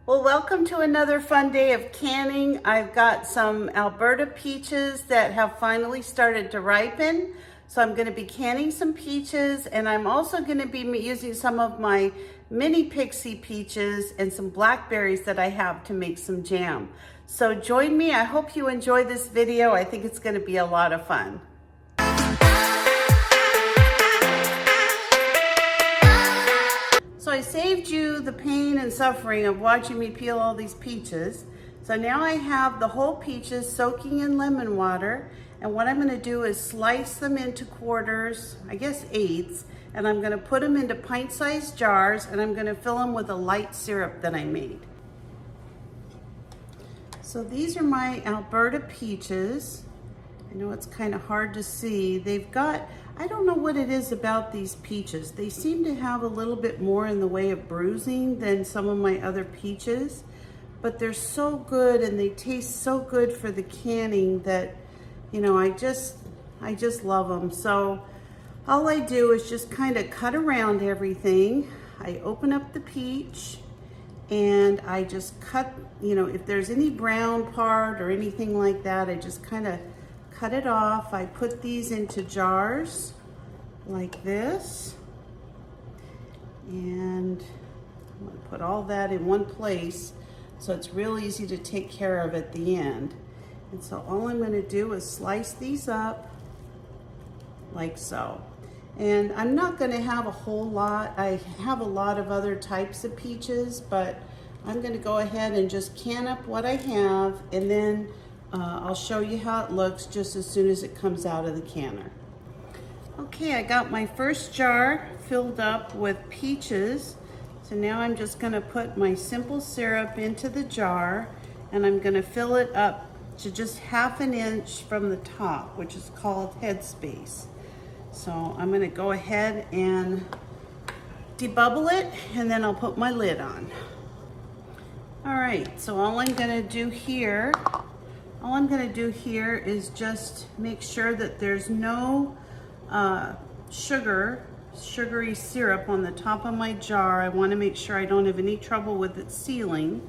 Well, welcome to another fun day of canning. I've got some Alberta peaches that have finally started to ripen. So I'm going to be canning some peaches, and I'm also going to be using some of my mini pixie peaches and some blackberries that I have to make some jam. So join me. I hope you enjoy this video. I think it's going to be a lot of fun. So I saved you the pain and suffering of watching me peel all these peaches. So now I have the whole peaches soaking in lemon water. And what I'm gonna do is slice them into quarters, I guess eighths, and I'm gonna put them into pint-sized jars, and I'm gonna fill them with a light syrup that I made. So these are my Alberta peaches. I know it's kind of hard to see. They've got, I don't know what it is about these peaches. They seem to have a little bit more in the way of bruising than some of my other peaches, but they're so good and they taste so good for the canning that, you know, I just love them. So all I do is just kind of cut around everything. I open up the peach and I just cut, you know, if there's any brown part or anything like that, I just kind of cut it off. I put these into jars like this, and I'm going to put all that in one place so it's real easy to take care of at the end. And so all I'm going to do is slice these up like so. And I'm not going to have a whole lot. I have a lot of other types of peaches, but I'm going to go ahead and just can up what I have, and then I'll show you how it looks just as soon as it comes out of the canner. Okay, I got my first jar filled up with peaches. So now I'm just gonna put my simple syrup into the jar, and I'm gonna fill it up to just 1/2 inch from the top, which is called headspace. So I'm gonna go ahead and debubble it, and then I'll put my lid on. All right, so all I'm gonna do here is just make sure that there's no sugary syrup on the top of my jar. I want to make sure I don't have any trouble with it sealing.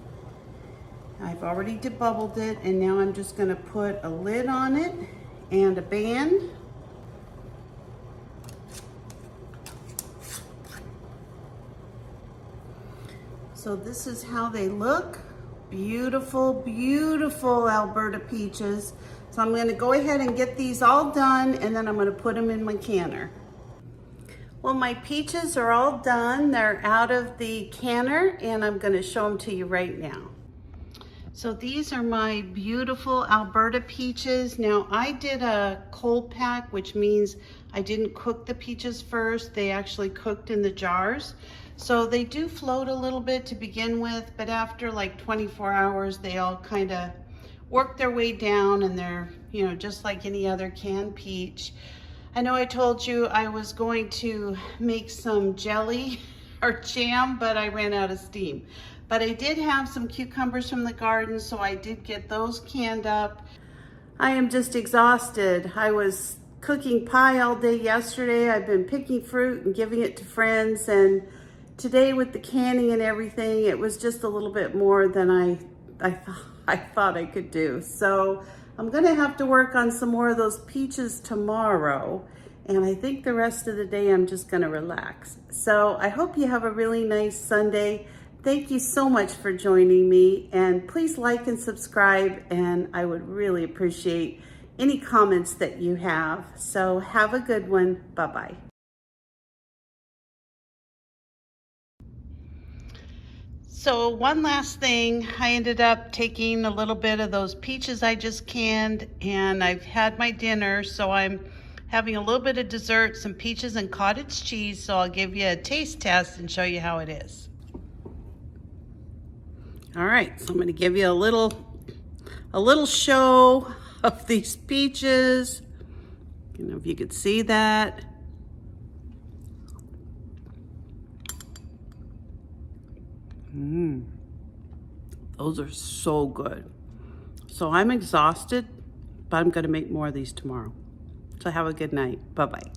I've already debubbled it, and now I'm just going to put a lid on it and a band. So this is how they look. Beautiful, beautiful Alberta peaches. So I'm going to go ahead and get these all done, and then I'm going to put them in my canner. Well, my peaches are all done. They're out of the canner, and I'm going to show them to you right now. So these are my beautiful Alberta peaches. Now I did a cold pack, which means I didn't cook the peaches first. They actually cooked in the jars. So they do float a little bit to begin with, but after like 24 hours, they all kind of work their way down, and they're, you know, just like any other canned peach. I know I told you I was going to make some jelly or jam, but I ran out of steam. But I did have some cucumbers from the garden, so I did get those canned up. I am just exhausted. I was cooking pie all day yesterday. I've been picking fruit and giving it to friends, and today with the canning and everything, it was just a little bit more than I thought I could do. So I'm gonna have to work on some more of those peaches tomorrow, and I think the rest of the day I'm just gonna relax. So I hope you have a really nice Sunday. Thank you so much for joining me, and please like and subscribe, and I would really appreciate any comments that you have. So have a good one. Bye-bye. So one last thing, I ended up taking a little bit of those peaches I just canned, and I've had my dinner, so I'm having a little bit of dessert, some peaches and cottage cheese, so I'll give you a taste test and show you how it is. All right, so I'm gonna give you a little show of these peaches. I don't know if you could see that. Those are so good. So I'm exhausted, but I'm gonna make more of these tomorrow. So have a good night. Bye-bye.